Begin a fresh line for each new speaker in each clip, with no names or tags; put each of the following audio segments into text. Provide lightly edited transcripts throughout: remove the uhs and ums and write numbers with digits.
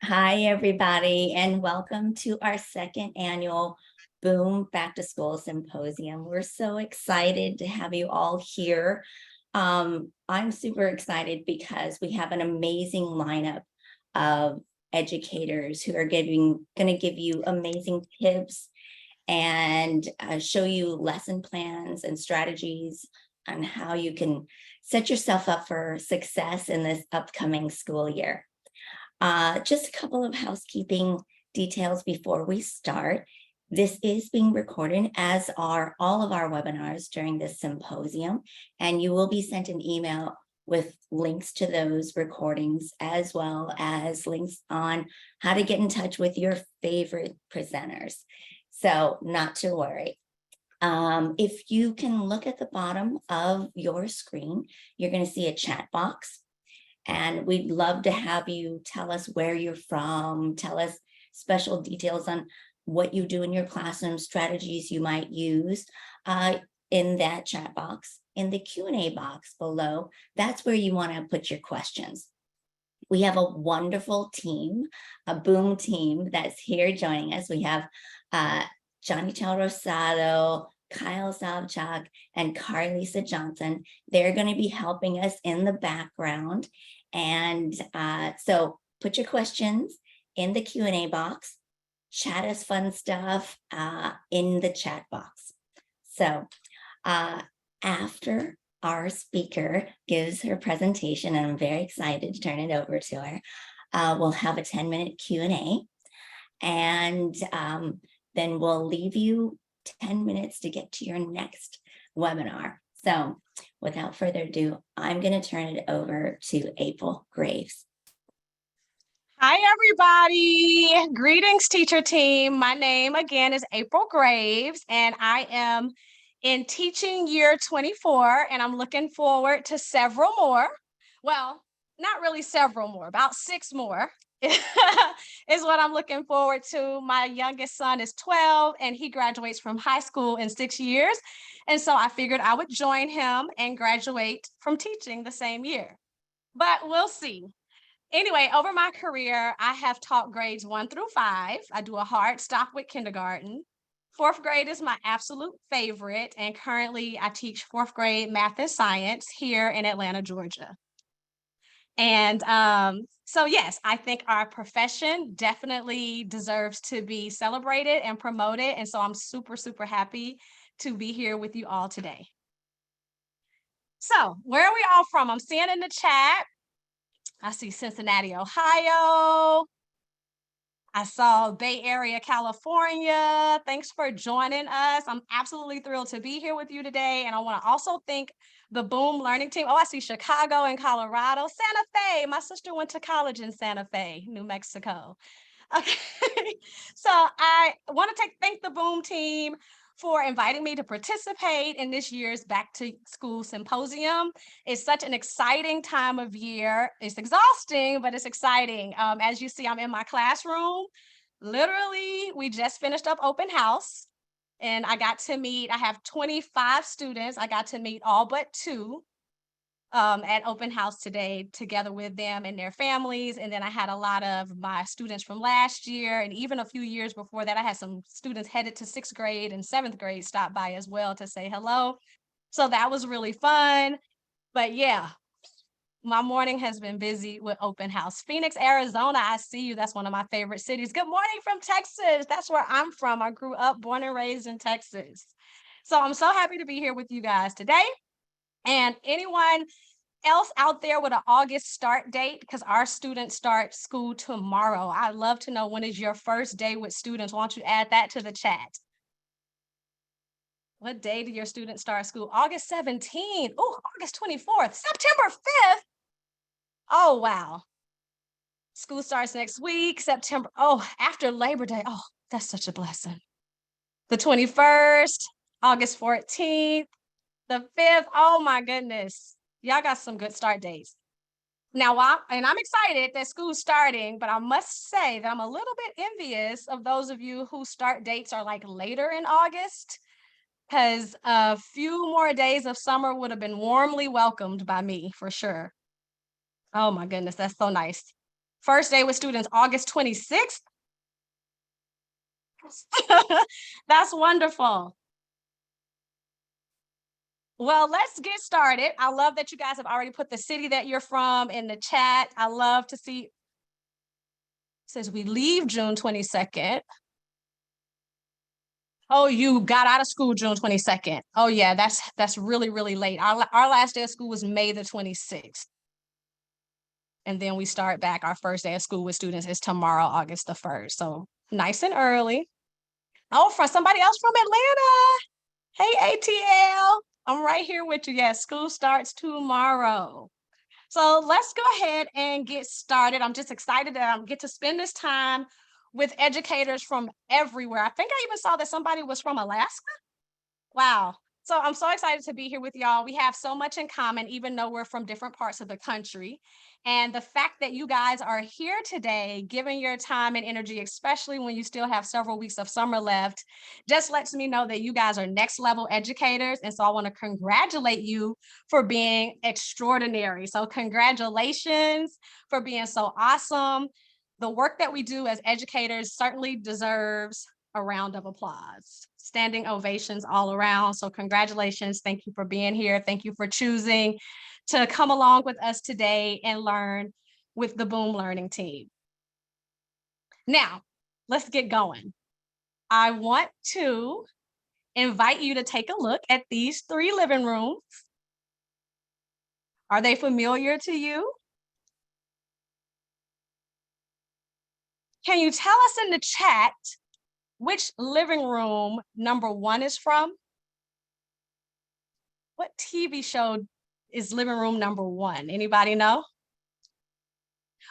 Hi, everybody, and welcome to our second annual Boom Back to School Symposium. We're so excited to have you all here. I'm super excited because we have an amazing lineup of educators who are going to give you amazing tips and show you lesson plans and strategies on how you can set yourself up for success in this upcoming school year. Just a couple of housekeeping details before we start. This is being recorded, as are all of our webinars during this symposium, and you will be sent an email with links to those recordings, as well as links on how to get in touch with your favorite presenters. So not to worry. If you can look at the bottom of your screen, you're going to see a chat box. And we'd love to have you tell us where you're from, tell us special details on what you do in your classroom, strategies you might use in that chat box. In the Q&A box below, that's where you want to put your questions. We have a wonderful team, a Boom team that's here joining us. We have Johnny Chal Rosado, Kyle Savchuk, and Carlisa Johnson. They're going to be helping us in the background. And so put your questions in the Q&A box, chat us fun stuff in the chat box. So after our speaker gives her presentation, and I'm very excited to turn it over to her, we'll have a 10-minute Q&A, and then we'll leave you 10 minutes to get to your next webinar. So without further ado, I'm going to turn it over to April Graves.
Hi, everybody. Greetings, teacher team. My name again is April Graves, and I am in teaching year 24, and I'm looking forward to several more. Well, not really several more, about 6 more is what I'm looking forward to. My youngest son is 12, and he graduates from high school in 6 years. And so I figured I would join him and graduate from teaching the same year. But we'll see. Anyway, over my career, I have taught grades 1 through 5. I do a hard stop with kindergarten. 4th grade is my absolute favorite, and currently I teach 4th grade math and science here in Atlanta, Georgia. And so yes, I think our profession definitely deserves to be celebrated and promoted. And so I'm super, super happy to be here with you all today. So where are we all from? I'm seeing in the chat, I see Cincinnati, Ohio. I saw Bay Area, California. Thanks for joining us. I'm absolutely thrilled to be here with you today. And I want to also thank the Boom Learning team. Oh, I see Chicago and Colorado. Santa Fe. My sister went to college in Santa Fe, New Mexico. Okay. So I want to thank the Boom team for inviting me to participate in this year's Back to School Symposium. It's such an exciting time of year. It's exhausting, but it's exciting. As you see, I'm in my classroom. Literally, we just finished up open house, and I have 25 students. I got to meet all but 2 at open house today together with them and their families. And then I had a lot of my students from last year, and even a few years before that, I had some students headed to 6th grade and 7th grade stop by as well to say hello. So that was really fun. But yeah, my morning has been busy with open house. Phoenix, Arizona, I see you. That's one of my favorite cities. Good morning from Texas. That's where I'm from. I grew up, born and raised in Texas. So I'm so happy to be here with you guys today. And anyone else out there with an August start date, because our students start school tomorrow. I'd love to know, when is your first day with students? Why don't you add that to the chat? What day do your students start school? August 17th. Oh, August 24th. September 5th. Oh, wow. School starts next week, September. Oh, after Labor Day. Oh, that's such a blessing. The 21st, August 14th, the 5th. Oh, my goodness. Y'all got some good start dates. Now, I'm excited that school's starting, but I must say that I'm a little bit envious of those of you whose start dates are like later in August, because a few more days of summer would have been warmly welcomed by me for sure. Oh my goodness, that's so nice. First day with students, August 26th. That's wonderful. Well, let's get started. I love that you guys have already put the city that you're from in the chat. I love to see, it says we leave June 22nd. Oh, you got out of school June 22nd. Oh yeah, that's really, really late. Our last day of school was May the 26th. And then we start back. Our first day of school with students is tomorrow, August the 1st. So nice and early. Oh, from somebody else from Atlanta. Hey, ATL. I'm right here with you. Yes, school starts tomorrow. So let's go ahead and get started. I'm just excited that I get to spend this time with educators from everywhere. I think I even saw that somebody was from Alaska. Wow. So I'm so excited to be here with y'all. We have so much in common, even though we're from different parts of the country. And the fact that you guys are here today, giving your time and energy, especially when you still have several weeks of summer left, just lets me know that you guys are next level educators. And so I want to congratulate you for being extraordinary. So congratulations for being so awesome. The work that we do as educators certainly deserves a round of applause. Standing ovations all around. So congratulations. Thank you for being here. Thank you for choosing to come along with us today and learn with the Boom Learning team. Now, let's get going. I want to invite you to take a look at these 3 living rooms. Are they familiar to you? Can you tell us in the chat which living room number 1 is from? What TV show is living room number 1? Anybody know?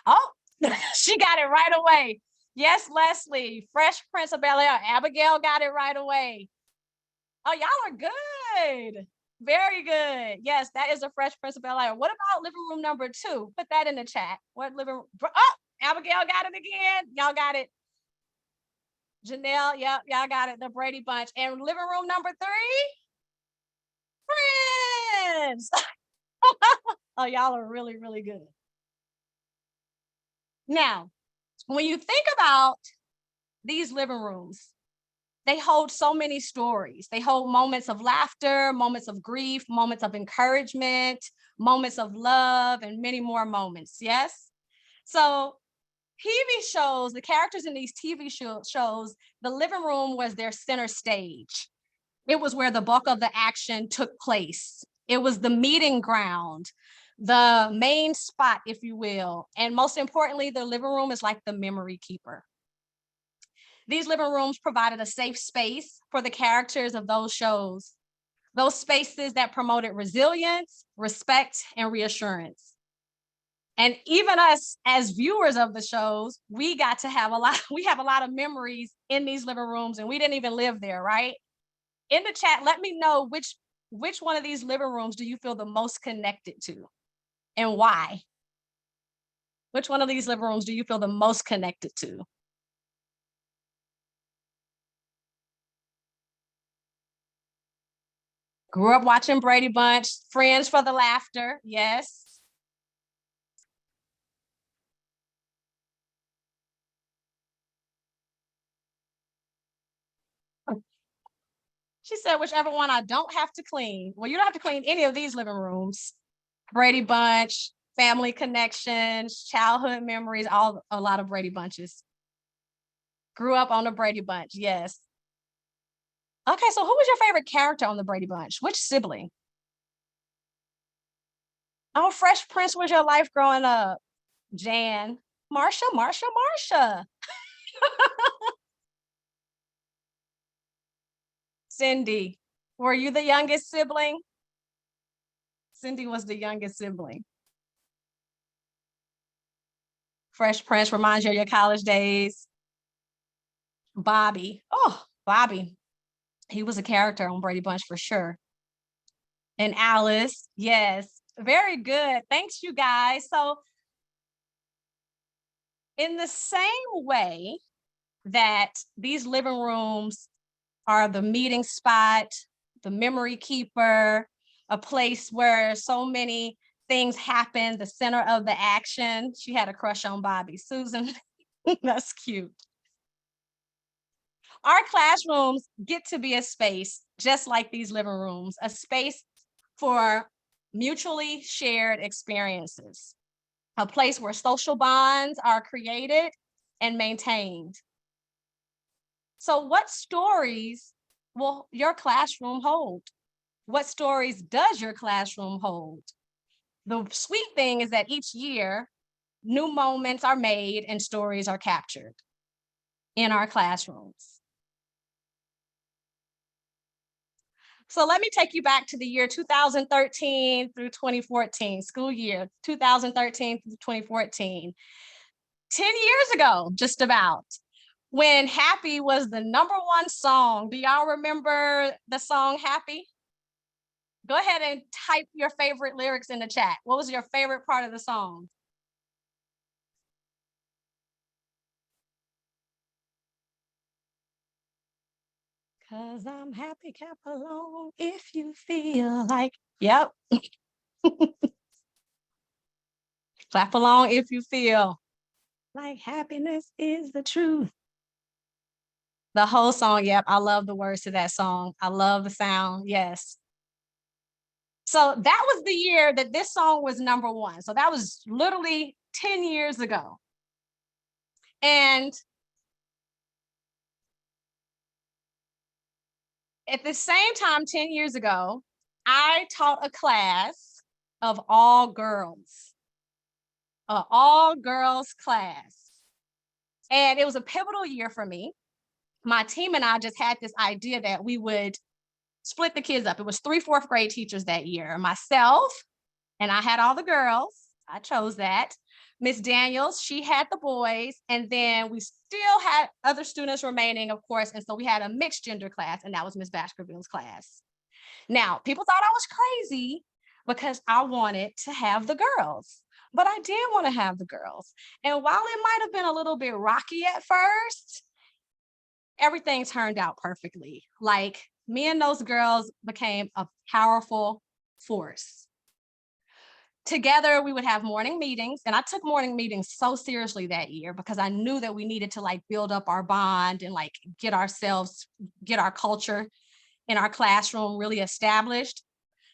Oh, she got it right away. Yes, Leslie, Fresh Prince of Bel-Air. Abigail got it right away. Oh, y'all are good. Very good. Yes, that is a Fresh Prince of Bel-Air. What about living room number 2? Put that in the chat. What living room? Oh, Abigail got it again. Y'all got it. Janelle, yep, y'all got it. The Brady Bunch. And living room number 3? Friends. Oh, y'all are really, really good. Now, when you think about these living rooms, they hold so many stories. They hold moments of laughter, moments of grief, moments of encouragement, moments of love, and many more moments. Yes? So TV shows, the characters in these TV shows, the living room was their center stage. It was where the bulk of the action took place. It was the meeting ground, the main spot, if you will. And most importantly, the living room is like the memory keeper. These living rooms provided a safe space for the characters of those shows, those spaces that promoted resilience, respect, and reassurance. And even us as viewers of the shows, we got to have we have a lot of memories in these living rooms, and we didn't even live there, right? In the chat, let me know which one of these living rooms do you feel the most connected to and why? Which one of these living rooms do you feel the most connected to? Grew up watching Brady Bunch, Friends for the laughter, yes. She said, whichever one I don't have to clean. Well, you don't have to clean any of these living rooms. Brady Bunch, family connections, childhood memories, a lot of Brady Bunches. Grew up on the Brady Bunch, yes. Okay, so who was your favorite character on the Brady Bunch? Which sibling? Oh, Fresh Prince was your life growing up. Jan, Marsha. Cindy, were you the youngest sibling? Cindy was the youngest sibling. Fresh Prince reminds you of your college days. Bobby, oh, Bobby. He was a character on Brady Bunch for sure. And Alice, yes, very good. Thanks, you guys. So in the same way that these living rooms are the meeting spot, the memory keeper, a place where so many things happen, the center of the action. She had a crush on Bobby. Susan, that's cute. Our classrooms get to be a space just like these living rooms, a space for mutually shared experiences, a place where social bonds are created and maintained. So what stories will your classroom hold? What stories does your classroom hold? The sweet thing is that each year, new moments are made and stories are captured in our classrooms. So let me take you back to the year 2013 through 2014, school year 2013 through 2014. 10 years ago, just about, when Happy was the #1 song. Do y'all remember the song Happy? Go ahead and type your favorite lyrics in the chat. What was your favorite part of the song? Cause I'm happy, clap along if you feel like, yep. Clap along if you feel like happiness is the truth. The whole song, yep, I love the words to that song. I love the sound, yes. So that was the year that this song was #1. So that was literally 10 years ago. And at the same time, 10 years ago, I taught a class of all girls, an all girls class. And it was a pivotal year for me. My team and I just had this idea that we would split the kids up. It was 3 fourth grade teachers that year, myself, and I had all the girls. I chose that. Miss Daniels, she had the boys, and then we still had other students remaining, of course, and so we had a mixed gender class, and that was Miss Baskerville's class. Now, people thought I was crazy because I wanted to have the girls, but I did want to have the girls. And while it might have been a little bit rocky at first, everything turned out perfectly. Like, me and those girls became a powerful force. Together, we would have morning meetings, and I took morning meetings so seriously that year because I knew that we needed to like build up our bond and like get our culture in our classroom really established.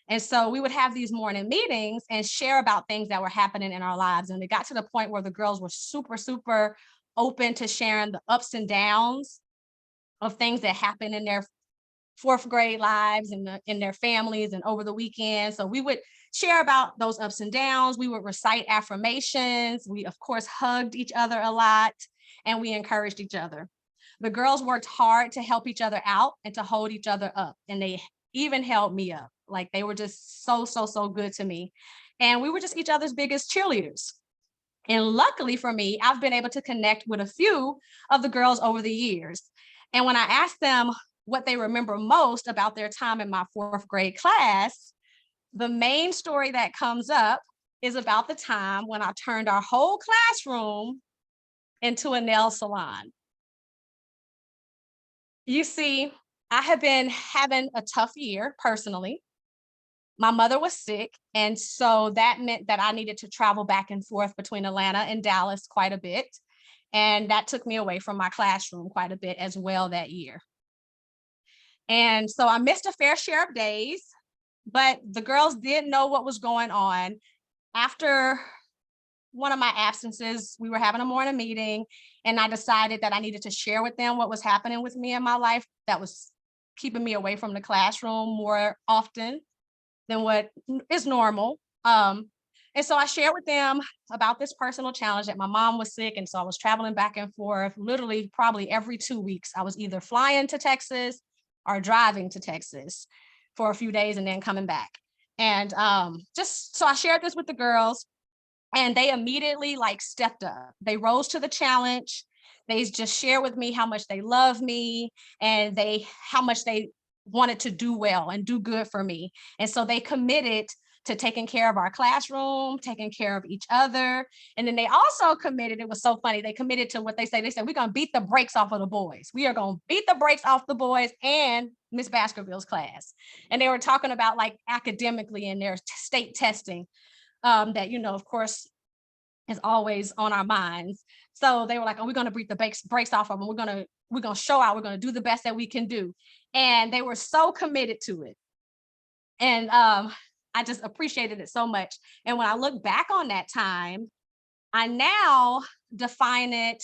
And so we would have these morning meetings and share about things that were happening in our lives. And it got to the point where the girls were super, super open to sharing the ups and downs of things that happened in their 4th grade lives and in their families and over the weekend. So we would share about those ups and downs. We would recite affirmations. We, of course, hugged each other a lot, and we encouraged each other. The girls worked hard to help each other out and to hold each other up. And they even held me up. Like, they were just so, so, so good to me. And we were just each other's biggest cheerleaders. And luckily for me, I've been able to connect with a few of the girls over the years. And when I asked them what they remember most about their time in my 4th grade class, the main story that comes up is about the time when I turned our whole classroom into a nail salon. You see, I have been having a tough year personally. My mother was sick, and so that meant that I needed to travel back and forth between Atlanta and Dallas quite a bit. And that took me away from my classroom quite a bit as well that year. And so I missed a fair share of days, but the girls did know what was going on. After one of my absences, we were having a morning meeting, and I decided that I needed to share with them what was happening with me in my life that was keeping me away from the classroom more often than what is normal. And so I shared with them about this personal challenge that my mom was sick. And so I was traveling back and forth, literally probably every 2 weeks. I was either flying to Texas or driving to Texas for a few days and then coming back. And just so I shared this with the girls, and they immediately like stepped up. They rose to the challenge. They just shared with me how much they love me and how much they wanted to do well and do good for me. And so they committed to taking care of our classroom, taking care of each other. And then they also committed, it was so funny, they committed to what they said, we're gonna beat the brakes off of the boys. We are gonna beat the brakes off the boys and Miss Baskerville's class. And they were talking about like academically in their state testing. that, of course, is always on our minds. So they were like, "Oh, we're going to break the brakes off of them. We're going to show out. We're going to do the best that we can do." And they were so committed to it. And I just appreciated it so much. And when I look back on that time, I now define it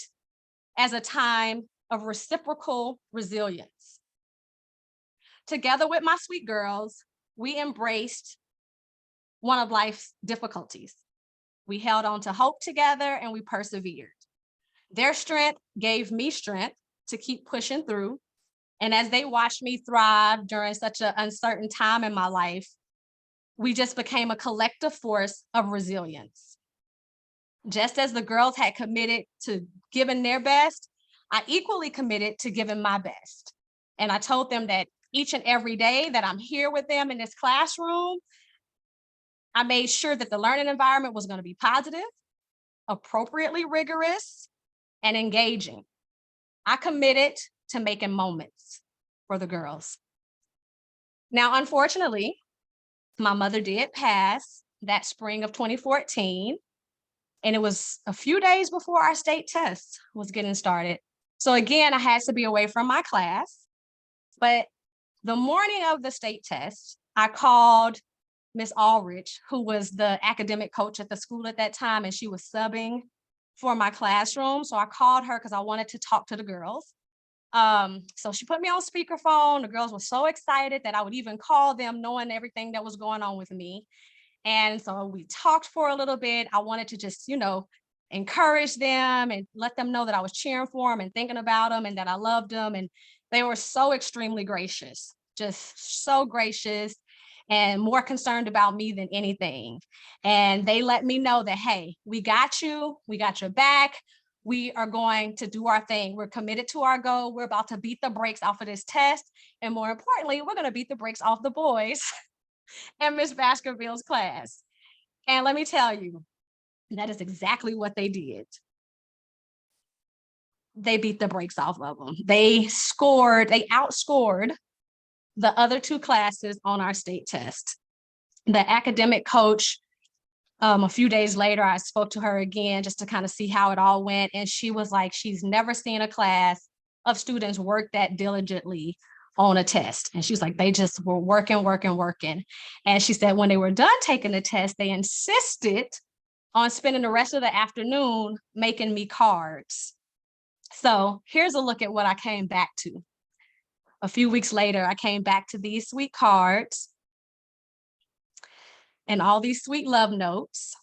as a time of reciprocal resilience. Together with my sweet girls, we embraced one of life's difficulties. We held on to hope together and we persevered. Their strength gave me strength to keep pushing through. And as they watched me thrive during such an uncertain time in my life, we just became a collective force of resilience. Just as the girls had committed to giving their best, I equally committed to giving my best. And I told them that each and every day that I'm here with them in this classroom, I made sure that the learning environment was going to be positive, appropriately rigorous, and engaging. I committed to making moments for the girls. Now, unfortunately, my mother did pass that spring of 2014, and it was a few days before our state test was getting started. So again, I had to be away from my class. But the morning of the state test, I called Miss Ulrich, who was the academic coach at the school at that time, and she was subbing for my classroom. So I called her because I wanted to talk to the girls. So she put me on speakerphone. The girls were so excited that I would even call them, knowing everything that was going on with me. And so we talked for a little bit. I wanted to just, encourage them and let them know that I was cheering for them and thinking about them and that I loved them. And they were so extremely gracious, just so gracious and more concerned about me than anything. And they let me know that, hey, we got you. We got your back. We are going to do our thing. We're committed to our goal. We're about to beat the brakes off of this test. And more importantly, we're going to beat the brakes off the boys in Miss Baskerville's class. And let me tell you, that is exactly what they did. They beat the brakes off of them. They outscored the other two classes on our state test. The academic coach, a few days later, I spoke to her again just to kind of see how it all went. And she was like, she's never seen a class of students work that diligently on a test. And she was like, they just were working. And she said when they were done taking the test, they insisted on spending the rest of the afternoon making me cards. So here's a look at what I came back to. A few weeks later, I came back to these sweet cards and all these sweet love notes.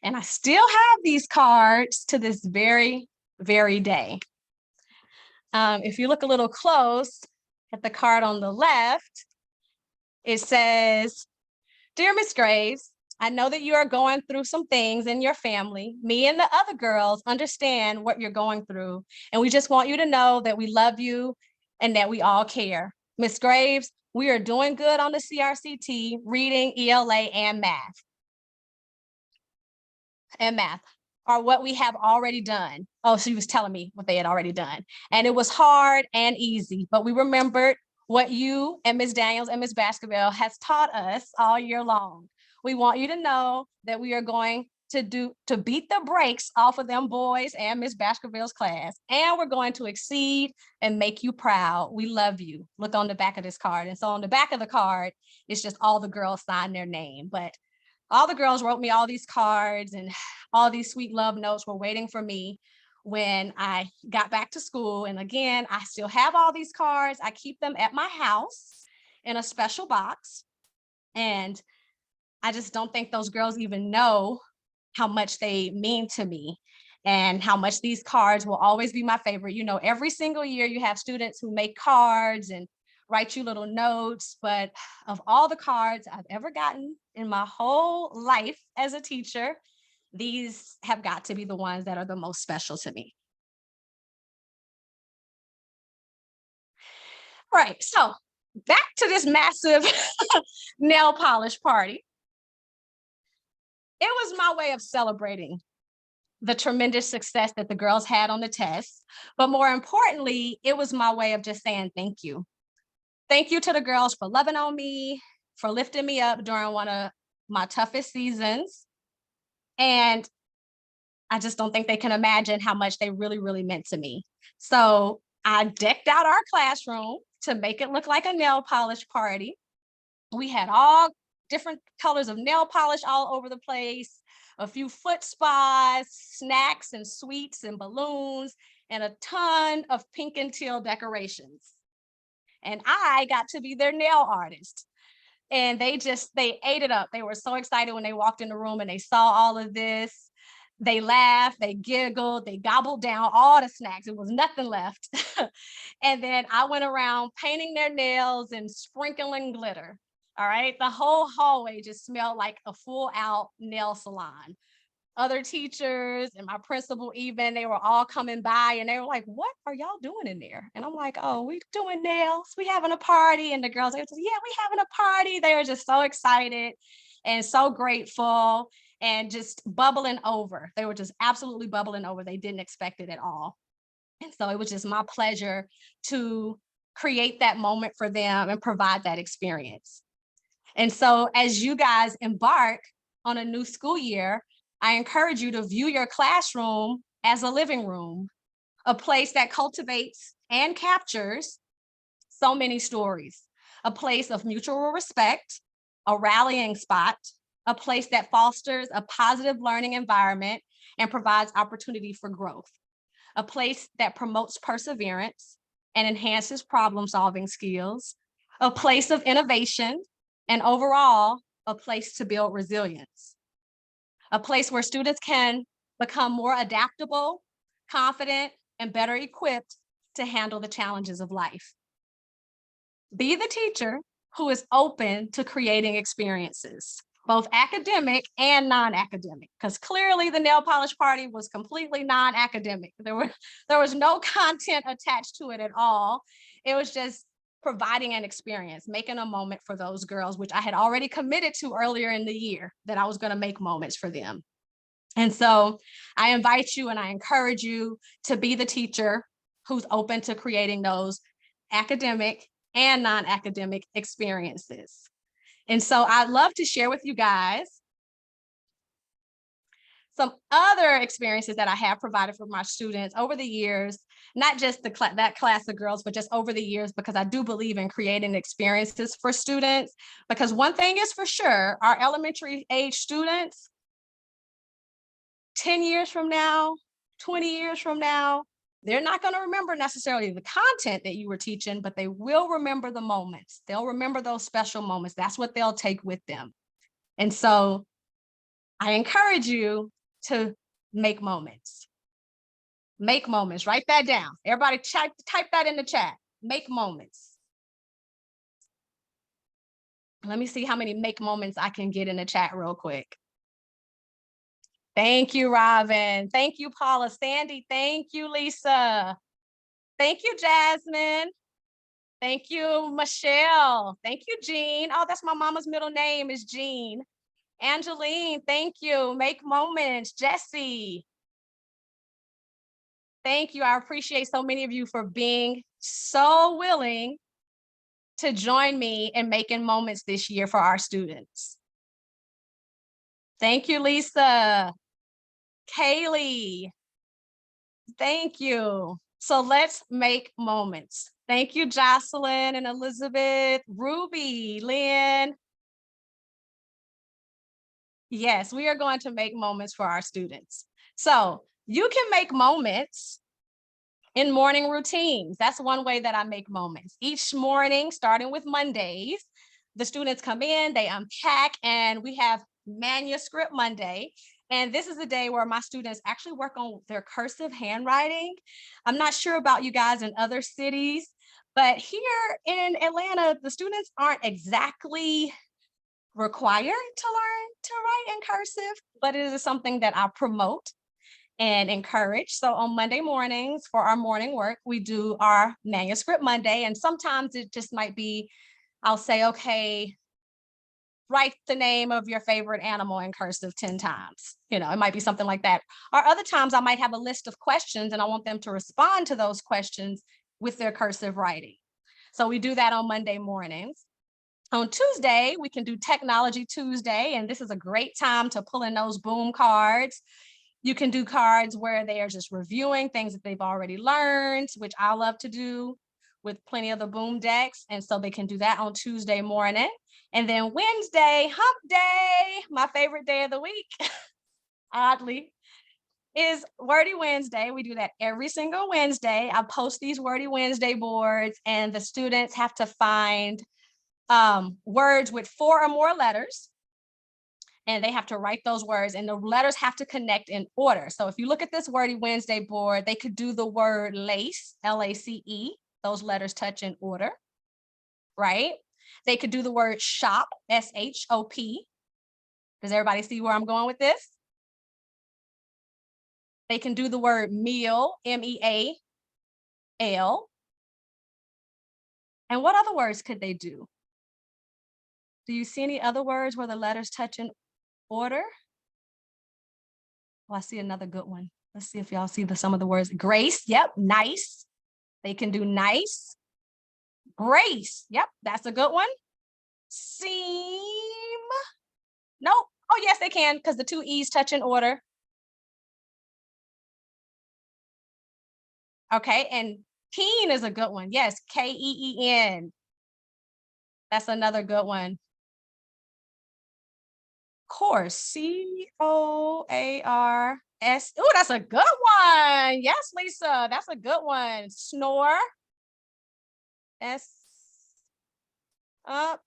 And I still have these cards to this very, very day. If you look a little close at the card on the left, it says, "Dear Miss Graves, I know that you are going through some things in your family. Me and the other girls understand what you're going through. And we just want you to know that we love you and that we all care. Miss Graves, we are doing good on the CRCT, reading, ELA, and math. Are what we have already done." Oh, she was telling me what they had already done. "And it was hard and easy, but we remembered what you and Ms. Daniels and Ms. Baskerville has taught us all year long. We want you to know that we are going to beat the brakes off of them boys and Ms. Baskerville's class. And we're going to exceed and make you proud. We love you." Look on the back of this card. And so on the back of the card, it's just all the girls sign their name. But all the girls wrote me all these cards, and all these sweet love notes were waiting for me when I got back to school. And again, I still have all these cards. I keep them at my house in a special box. And I just don't think those girls even know how much they mean to me and how much these cards will always be my favorite. Every single year you have students who make cards and write you little notes, but of all the cards I've ever gotten in my whole life as a teacher, these have got to be the ones that are the most special to me. All right, so back to this massive nail polish party. It was my way of celebrating the tremendous success that the girls had on the test. But more importantly, it was my way of just saying thank you. Thank you to the girls for loving on me, for lifting me up during one of my toughest seasons. And I just don't think they can imagine how much they really, really meant to me. So I decked out our classroom to make it look like a nail polish party. We had all different colors of nail polish all over the place, a few foot spas, snacks and sweets and balloons, and a ton of pink and teal decorations. And I got to be their nail artist. And they ate it up. They were so excited when they walked in the room and they saw all of this. They laughed, they giggled, they gobbled down all the snacks. It was nothing left. And then I went around painting their nails and sprinkling glitter. All right. The whole hallway just smelled like a full out nail salon. Other teachers and my principal, even, they were all coming by and they were like, "What are y'all doing in there?" And I'm like, "Oh, we doing nails. We having a party." And the girls, they were just, "Yeah, we having a party." They were just so excited and so grateful and just bubbling over. They were just absolutely bubbling over. They didn't expect it at all. And so it was just my pleasure to create that moment for them and provide that experience. And so as you guys embark on a new school year, I encourage you to view your classroom as a living room, a place that cultivates and captures so many stories, a place of mutual respect, a rallying spot, a place that fosters a positive learning environment and provides opportunity for growth, a place that promotes perseverance and enhances problem-solving skills, a place of innovation, and overall, a place to build resilience, a place where students can become more adaptable, confident, and better equipped to handle the challenges of life. Be the teacher who is open to creating experiences, both academic and non-academic, because clearly the nail polish party was completely non-academic. There was no content attached to it at all. It was just providing an experience, making a moment for those girls, which I had already committed to earlier in the year that I was going to make moments for them. And so I invite you and I encourage you to be the teacher who's open to creating those academic and non-academic experiences. And so I'd love to share with you guys some other experiences that I have provided for my students over the years, not just that class of girls, but just over the years, because I do believe in creating experiences for students. Because one thing is for sure, our elementary age students, 10 years from now, 20 years from now, they're not going to remember necessarily the content that you were teaching, but they will remember the moments. They'll remember those special moments. That's what they'll take with them. And so I encourage you to make moments. Make moments. Write that down. Everybody type that in the chat. Make moments. Let me see how many make moments I can get in the chat real quick. Thank you, Robin. Thank you, Paula. Sandy, thank you, Lisa. Thank you, Jasmine. Thank you, Michelle. Thank you, Jean. Oh, that's my mama's middle name is Jean. Angeline, thank you. Make moments. Jesse. Thank you. I appreciate so many of you for being so willing to join me in making moments this year for our students. Thank you, Lisa. Kaylee. Thank you. So let's make moments. Thank you, Jocelyn and Elizabeth, Ruby, Lynn. Yes, we are going to make moments for our students. So you can make moments in morning routines. That's one way that I make moments. Each morning, starting with Mondays, the students come in, they unpack, and we have Manuscript Monday. And this is a day where my students actually work on their cursive handwriting. I'm not sure about you guys in other cities, but here in Atlanta, the students aren't exactly required to learn to write in cursive, but it is something that I promote and encourage. So on Monday mornings for our morning work, we do our Manuscript Monday. And sometimes it just might be, I'll say, okay, write the name of your favorite animal in cursive 10 times. You know, it might be something like that. Or other times I might have a list of questions and I want them to respond to those questions with their cursive writing. So we do that on Monday mornings. On Tuesday, we can do Technology Tuesday, and this is a great time to pull in those Boom cards. You can do cards where they are just reviewing things that they've already learned, which I love to do with plenty of the Boom decks. And so they can do that on Tuesday morning. And then Wednesday, hump day, my favorite day of the week, oddly, is Wordy Wednesday. We do that every single Wednesday. I post these Wordy Wednesday boards, and the students have to find words with 4 or more letters. And they have to write those words, and the letters have to connect in order. So if you look at this Wordy Wednesday board, they could do the word lace, L-A-C-E. Those letters touch in order, right? They could do the word shop, S-H-O-P. Does everybody see where I'm going with this? They can do the word meal, M-E-A-L. And what other words could they do? Do you see any other words where the letters touch in order? Oh, I see another good one. Let's see if y'all see some of the words. Grace, yep, nice. They can do nice. Grace, yep, that's a good one. Seam, nope. Oh, yes, they can, because the 2 E's touch in order. Okay, and keen is a good one. Yes, K-E-E-N. That's another good one. Course, C-O-A-R-S. Oh, that's a good one. Yes, Lisa, that's a good one. Snore. S.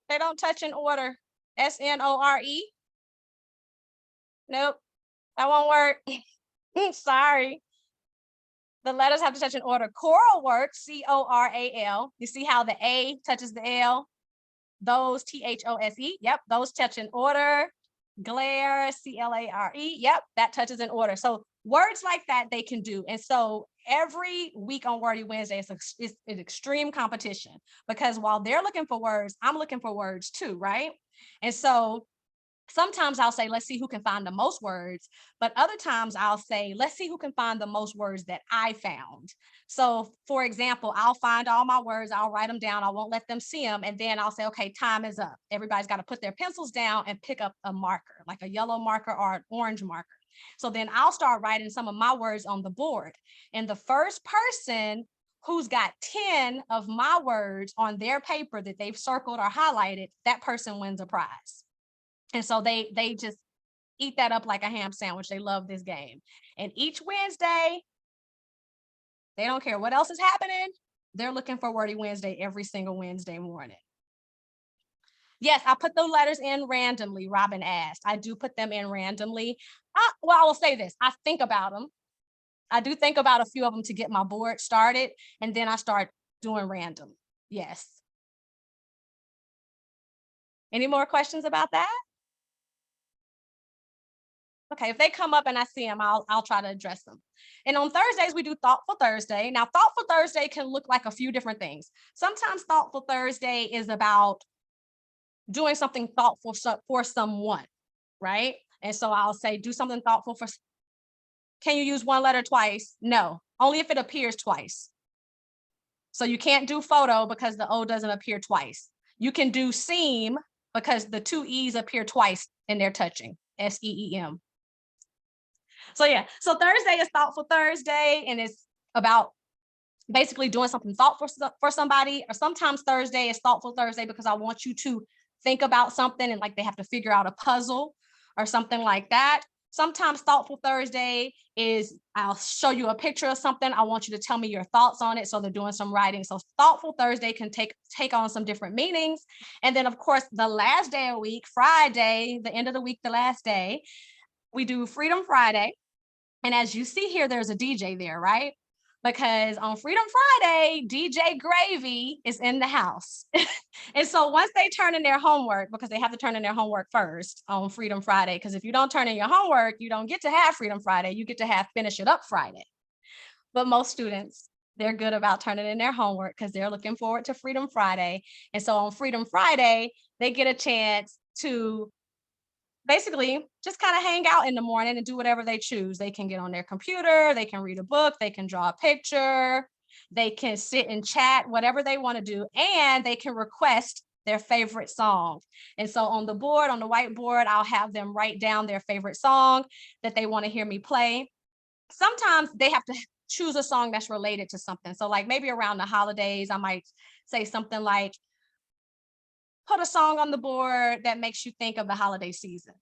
They don't touch in order. S-N-O-R-E. Nope, that won't work. Sorry. The letters have to touch in order. Choral work, C-O-R-A-L. You see how the A touches the L? Those, T-H-O-S-E. Yep, those touch in order. Glare, C-L-A-R-E. Yep, that touches in order. So words like that they can do. And so every week on Wordy Wednesday, it's an extreme competition, because while they're looking for words, I'm looking for words too, right? And so sometimes I'll say, let's see who can find the most words. But other times I'll say, let's see who can find the most words that I found. So for example, I'll find all my words, I'll write them down, I won't let them see them. And then I'll say, okay, time is up. Everybody's got to put their pencils down and pick up a marker, like a yellow marker or an orange marker. So then I'll start writing some of my words on the board. And the first person who's got 10 of my words on their paper that they've circled or highlighted, that person wins a prize. And so they just eat that up like a ham sandwich. They love this game. And each Wednesday, they don't care what else is happening. They're looking for Wordy Wednesday every single Wednesday morning. Yes, I put the letters in randomly, Robin asked. I do put them in randomly. Well, I will say this. I think about them. I do think about a few of them to get my board started, and then I start doing random. Yes. Any more questions about that? Okay, if they come up and I see them, I'll try to address them. And on Thursdays, we do Thoughtful Thursday. Now, Thoughtful Thursday can look like a few different things. Sometimes Thoughtful Thursday is about doing something thoughtful for someone, right? And so I'll say, do something thoughtful for. Can you use one letter twice? No, only if it appears twice. So you can't do photo because the O doesn't appear twice. You can do seam because the 2 E's appear twice and they're touching, S-E-E-M. So yeah, so Thursday is Thoughtful Thursday, and it's about basically doing something thoughtful for somebody. Or sometimes Thursday is Thoughtful Thursday because I want you to think about something, and like they have to figure out a puzzle or something like that. Sometimes Thoughtful Thursday is I'll show you a picture of something. I want you to tell me your thoughts on it. So they're doing some writing. So Thoughtful Thursday can take on some different meanings. And then of course, the last day of the week, Friday, the end of the week, the last day, we do Freedom Friday. And as you see here, there's a DJ there, right? Because on Freedom Friday, DJ Gravy is in the house. And so once they turn in their homework, because they have to turn in their homework first on Freedom Friday, because if you don't turn in your homework, you don't get to have Freedom Friday, you get to have Finish It Up Friday. But most students, they're good about turning in their homework because they're looking forward to Freedom Friday. And so on Freedom Friday, they get a chance to basically just kind of hang out in the morning and do whatever they choose. They can get on their computer, they can read a book, they can draw a picture, they can sit and chat, whatever they want to do. And they can request their favorite song. And so on the board, on the whiteboard, I'll have them write down their favorite song that they want to hear me play. Sometimes they have to choose a song that's related to something. So like maybe around the holidays, I might say something like, put a song on the board that makes you think of the holiday season.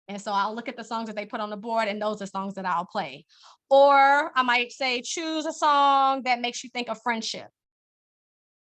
And so I'll look at the songs that they put on the board, and those are songs that I'll play. Or I might say, choose a song that makes you think of friendship.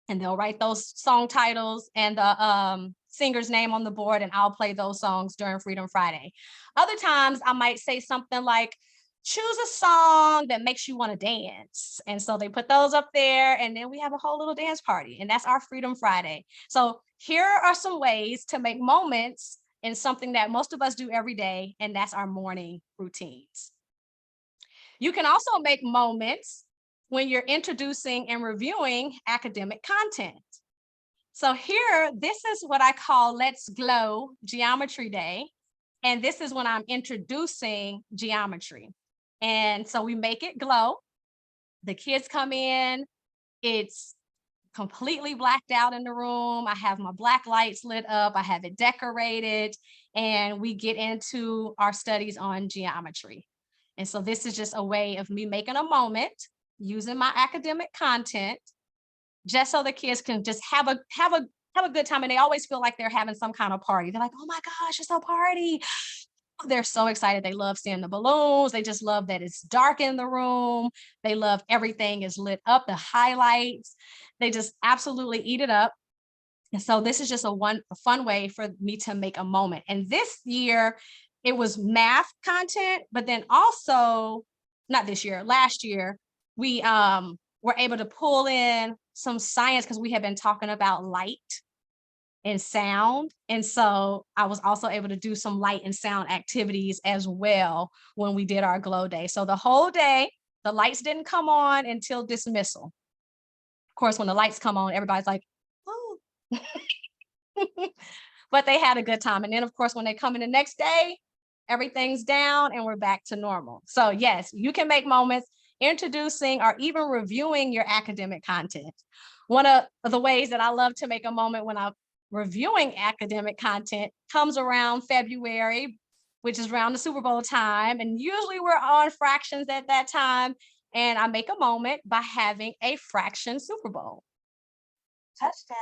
And they'll write those song titles and the singer's name on the board, and I'll play those songs during Freedom Friday. Other times I might say something like, choose a song that makes you want to dance. And so they put those up there, and then we have a whole little dance party, and that's our Freedom Friday. So here are some ways to make moments in something that most of us do every day, and that's our morning routines. You can also make moments when you're introducing and reviewing academic content. So here, this is what I call Let's Glow Geometry Day. And this is when I'm introducing geometry. And so we make it glow. The kids come in, it's completely blacked out in the room. I have my black lights lit up, I have it decorated, and we get into our studies on geometry. And so this is just a way of me making a moment using my academic content, just so the kids can just have a good time. And they always feel like they're having some kind of party. They're like, oh my gosh, it's a party. They're so excited. They love seeing the balloons. They just love that it's dark in the room. They love everything is lit up, the highlights. They just absolutely eat it up. And so this is just a fun way for me to make a moment. And this year it was math content, but then also, not this year, last year, we were able to pull in some science because we had been talking about light and sound. And so I was also able to do some light and sound activities as well when we did our glow day. So the whole day, the lights didn't come on until dismissal. Of course, when the lights come on, everybody's like, oh. But they had a good time. And then, of course, when they come in the next day, everything's down and we're back to normal. So yes, you can make moments introducing or even reviewing your academic content. One of the ways that I love to make a moment when I'm reviewing academic content comes around February, which is around the Super Bowl time. And usually we're on fractions at that time. And I make a moment by having a fraction Super Bowl. Touchdown.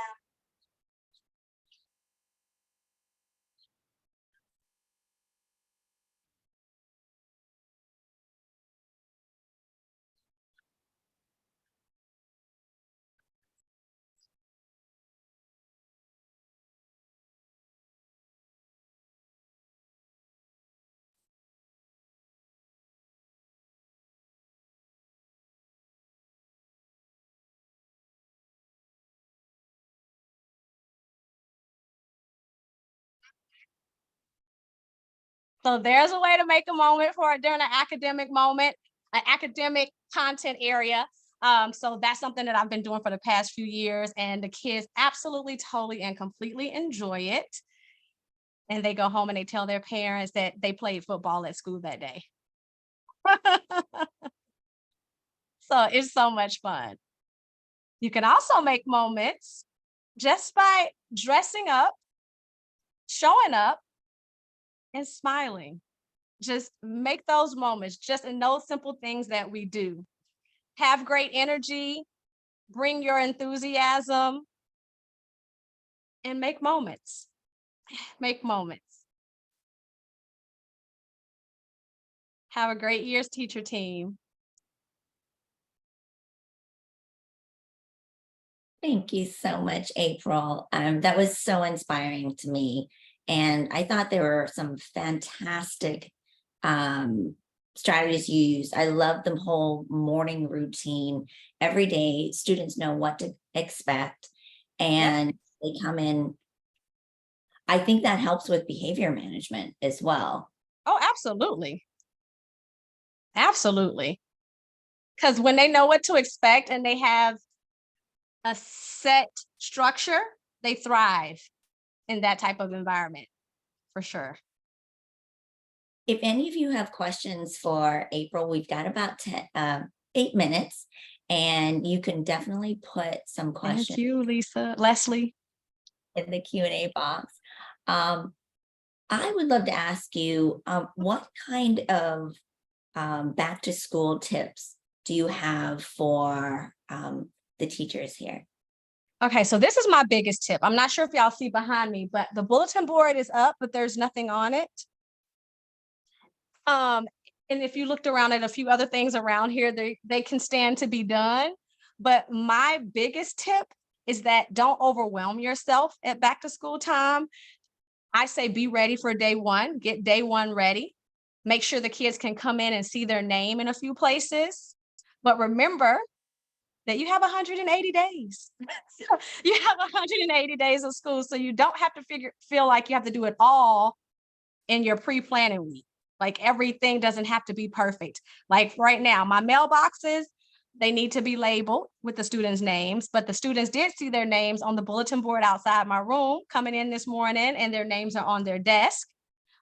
So there's a way to make a moment for it during an academic moment, an academic content area. So that's something that I've been doing for the past few years, and the kids absolutely, totally, and completely enjoy it. And they go home and they tell their parents that they played football at school that day. So it's so much fun. You can also make moments just by dressing up, showing up, and smiling. Just make those moments, just in those simple things that we do. Have great energy, bring your enthusiasm, and make moments. Make moments. Have a great year's teacher team.
Thank you so much, April. That was so inspiring to me. And I thought there were some fantastic strategies used. I love the whole morning routine. Every day, students know what to expect, and they come in. I think that helps with behavior management as well.
Oh, absolutely. Absolutely. Because when they know what to expect and they have a set structure, they thrive in that type of environment, for sure.
If any of you have questions for April, we've got about 8 minutes, and you can definitely put some questions.
Thank you, Lisa. Leslie.
in the Q&A box. Um, I would love to ask you, what kind of back to school tips do you have for the teachers here?
Okay, so this is my biggest tip. I'm not sure if y'all see behind me, but the bulletin board is up, but there's nothing on it. Um, and if you looked around at a few other things around here, they can stand to be done. But my biggest tip is that don't overwhelm yourself at back to school time. I say be ready for day one, get day one ready. Make sure the kids can come in and see their name in a few places. But remember that you have 180 days. You have 180 days of school, so you don't have to feel like you have to do it all in your pre-planning week. Like everything doesn't have to be perfect. Like right now, my mailboxes, they need to be labeled with the students' names, but the students did see their names on the bulletin board outside my room coming in this morning, and their names are on their desk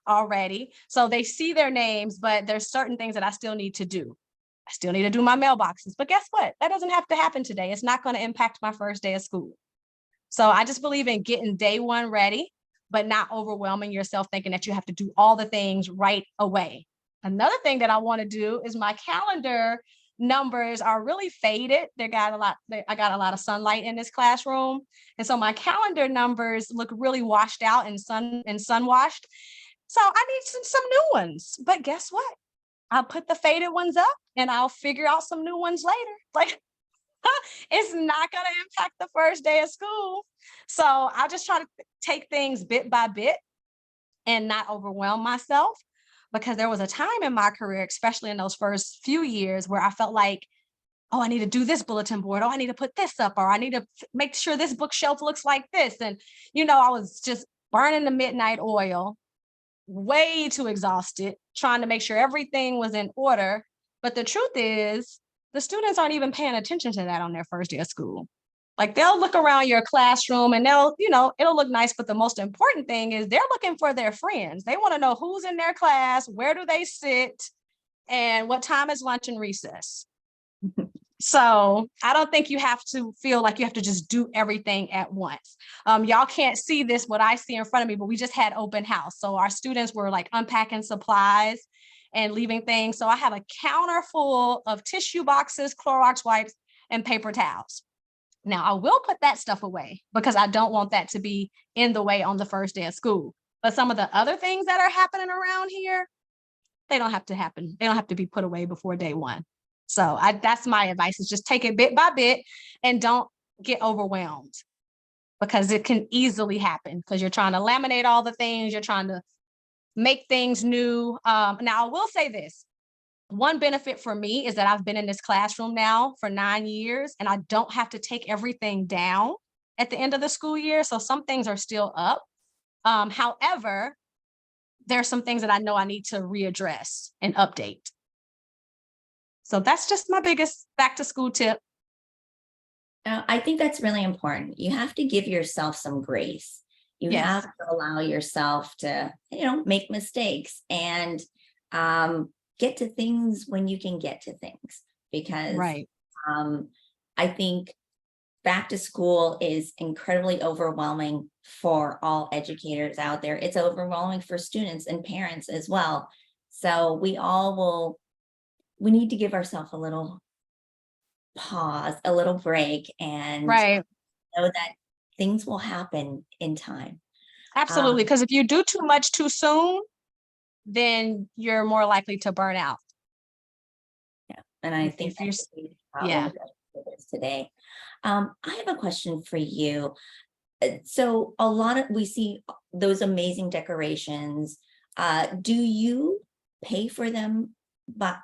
already. So they see their names, but there's certain things that I still need to do. I still need to do my mailboxes, but guess what? That doesn't have to happen today. It's not going to impact my first day of school. So I just believe in getting day one ready, but not overwhelming yourself thinking that you have to do all the things right away. Another thing that I want to do is my calendar numbers are really faded. I got a lot of sunlight in this classroom. And so my calendar numbers look really washed out and sun washed. So I need some new ones. But guess what? I'll put the faded ones up and I'll figure out some new ones later. Like it's not going to impact the first day of school. So I just try to take things bit by bit and not overwhelm myself, because there was a time in my career, especially in those first few years, where I felt like, oh, I need to do this bulletin board. Oh, I need to put this up, or I need to make sure this bookshelf looks like this. And, I was just burning the midnight oil, way too exhausted, trying to make sure everything was in order. But the truth is, the students aren't even paying attention to that on their first day of school. Like they'll look around your classroom and it'll look nice. But the most important thing is they're looking for their friends. They want to know who's in their class, where do they sit, and what time is lunch and recess. So I don't think you have to feel like you have to just do everything at once. Y'all can't see this, what I see in front of me, but we just had open house. So our students were like unpacking supplies and leaving things. So I have a counter full of tissue boxes, Clorox wipes, and paper towels. Now I will put that stuff away because I don't want that to be in the way on the first day of school. But some of the other things that are happening around here, they don't have to happen. They don't have to be put away before day one. So that's my advice, is just take it bit by bit and don't get overwhelmed, because it can easily happen because you're trying to laminate all the things. You're trying to make things new. Now, I will say this. One benefit for me is that I've been in this classroom now for 9 years, and I don't have to take everything down at the end of the school year. So some things are still up. However, there's some things that I know I need to readdress and update. So that's just my biggest back to school tip.
I think that's really important. You have to give yourself some grace. You
Yes.
have to allow yourself to, make mistakes and get to things when you can get to things. Because
Right.
I think back to school is incredibly overwhelming for all educators out there. It's overwhelming for students and parents as well. So we need to give ourselves a little pause, a little break, and
Right.
know that things will happen in time.
Absolutely. Because if you do too much too soon, then you're more likely to burn out.
Yeah, and I
If
think
you're,
that's a big problem
yeah.
with this today. I have a question for you. So we see those amazing decorations. Do you pay for them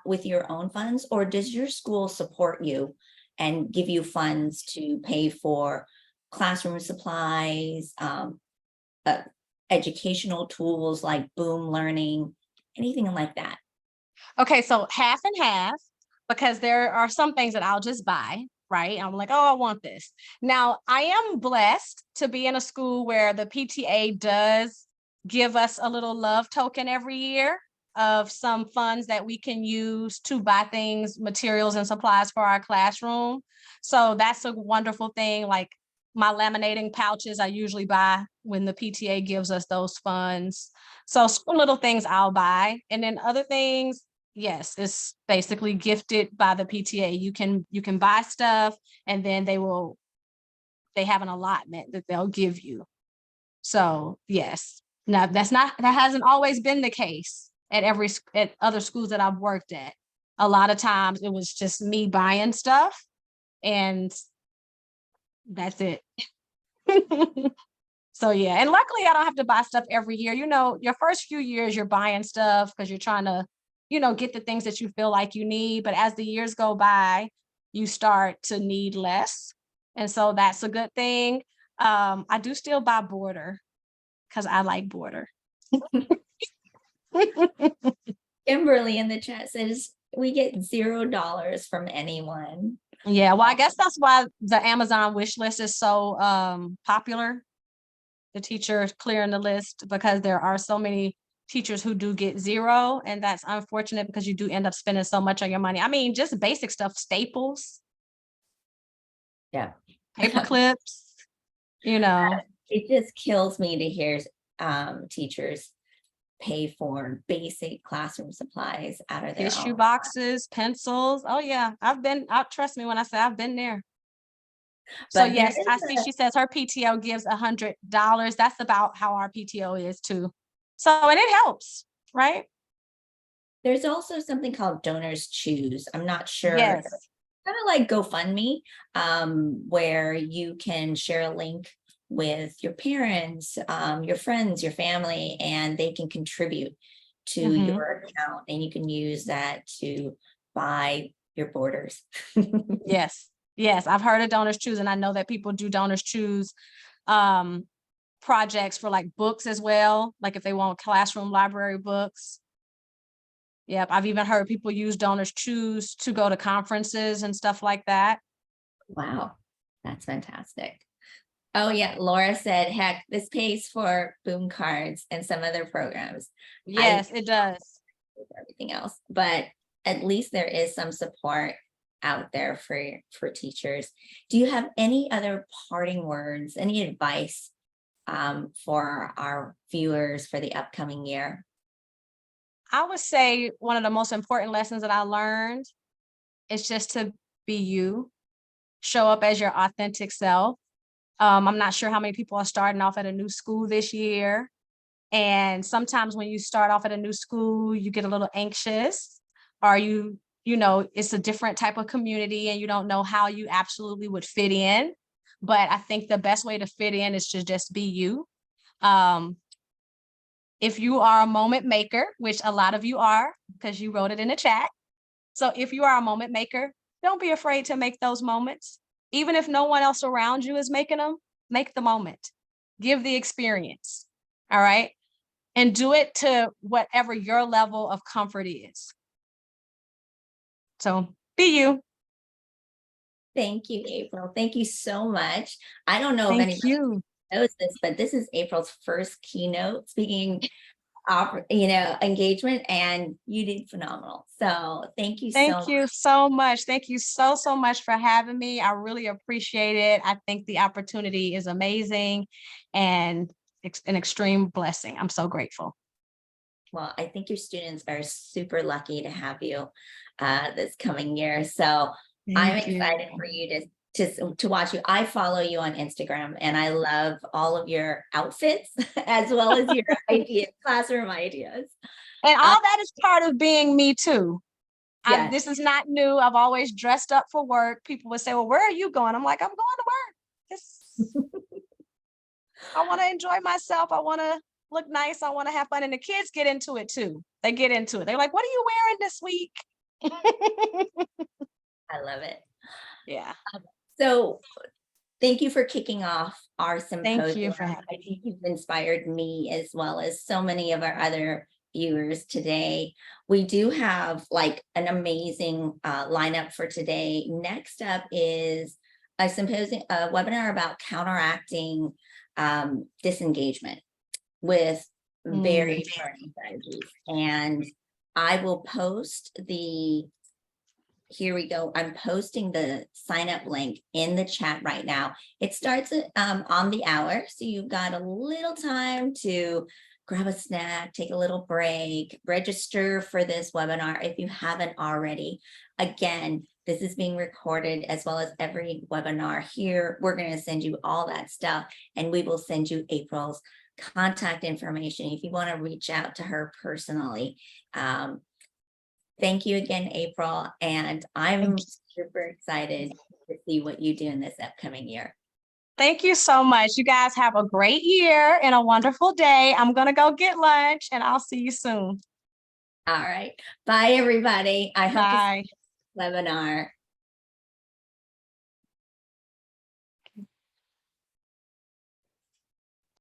with your own funds, or does your school support you and give you funds to pay for classroom supplies, educational tools like Boom Learning, anything like that?
Okay, so half and half, because there are some things that I'll just buy, right? I'm like, oh, I want this. Now, I am blessed to be in a school where the PTA does give us a little love token every year of some funds that we can use to buy things, materials, and supplies for our classroom. So that's a wonderful thing. Like My laminating pouches I usually buy when the PTA gives us those funds. So some little things I'll buy. And then other things, yes, it's basically gifted by the PTA. You can buy stuff and then they have an allotment that they'll give you. So yes. Now that hasn't always been the case at other schools that I've worked at. A lot of times it was just me buying stuff and that's it. So yeah, and luckily I don't have to buy stuff every year. You know, your first few years you're buying stuff because you're trying to, get the things that you feel like you need. But as the years go by, you start to need less. And so that's a good thing. I do still buy border because I like border.
Kimberly in the chat says we get $0 from anyone.
Yeah, well, I guess that's why the Amazon wish list is so popular. The teacher clearing the list because there are so many teachers who do get zero, and that's unfortunate because you do end up spending so much on your money. I mean, just basic stuff, staples,
Yeah.
paper clips,
It just kills me to hear teachers pay for basic classroom supplies out of their
tissue
own.
boxes, pencils. Oh yeah, trust me when I say I've been there. So
But
yes, I see she says her PTO gives $100. That's about how our PTO is too. So, and it helps, right?
There's also something called Donors Choose. I'm not sure.
Yes.
Kind of like GoFundMe, where you can share a link with your parents, your friends, your family, and they can contribute to your account, and you can use that to buy your borders.
Yes. Yes, I've heard of Donors Choose, and I know that people do Donors Choose projects for like books as well, like if they want classroom library books. Yep, I've even heard people use Donors Choose to go to conferences and stuff like that.
Wow, that's fantastic. Oh yeah, Laura said, heck, this pays for Boom cards and some other programs.
Yes, it does.
Everything else, but at least there is some support out there for teachers. Do you have any other parting words, any advice for our viewers for the upcoming year?
I would say one of the most important lessons that I learned is just to be you, show up as your authentic self. I'm not sure how many people are starting off at a new school this year. And sometimes when you start off at a new school, you get a little anxious, or it's a different type of community and you don't know how you absolutely would fit in. But I think the best way to fit in is to just be you. If you are a moment maker, which a lot of you are, because you wrote it in the chat. So if you are a moment maker, don't be afraid to make those moments. Even if no one else around you is making them, make the moment. Give the experience. All right. And do it to whatever your level of comfort is. So be you.
Thank you, April. Thank you so much. I don't know if
Thank
anybody
you.
knows this, but this is April's first keynote speaking engagement, and you did phenomenal. So thank you
Thank you so much. Thank you so much for having me. I really appreciate it. I think the opportunity is amazing and it's an extreme blessing. I'm so grateful.
Well, I think your students are super lucky to have you this coming year. So I'm excited for you to watch you. I follow you on Instagram, and I love all of your outfits as well as your classroom ideas.
And all that is part of being me too.
Yes.
This is not new. I've always dressed up for work. People would say, well, where are you going? I'm like, I'm going to work. I want to enjoy myself. I want to look nice. I want to have fun. And the kids get into it too. They get into it. They're like, what are you wearing this week?
I love it.
Yeah.
So thank you for kicking off our symposium.
Thank you for having me.
I think you've inspired me as well as so many of our other viewers today. We do have like an amazing lineup for today. Next up is a webinar about counteracting disengagement with varied learning strategies. And I will post the here we go. I'm posting the sign up link in the chat right now. It starts on the hour, so you've got a little time to grab a snack, take a little break, register for this webinar if you haven't already. Again, this is being recorded as well as every webinar here. We're going to send you all that stuff, and we will send you April's contact information if you want to reach out to her personally. Thank you again, April, and I'm super excited to see what you do in this upcoming year.
Thank you so much. You guys have a great year and a wonderful day. I'm going to go get lunch, and I'll see you soon.
All right. Bye, everybody. I hope to see
Bye.
you in this webinar.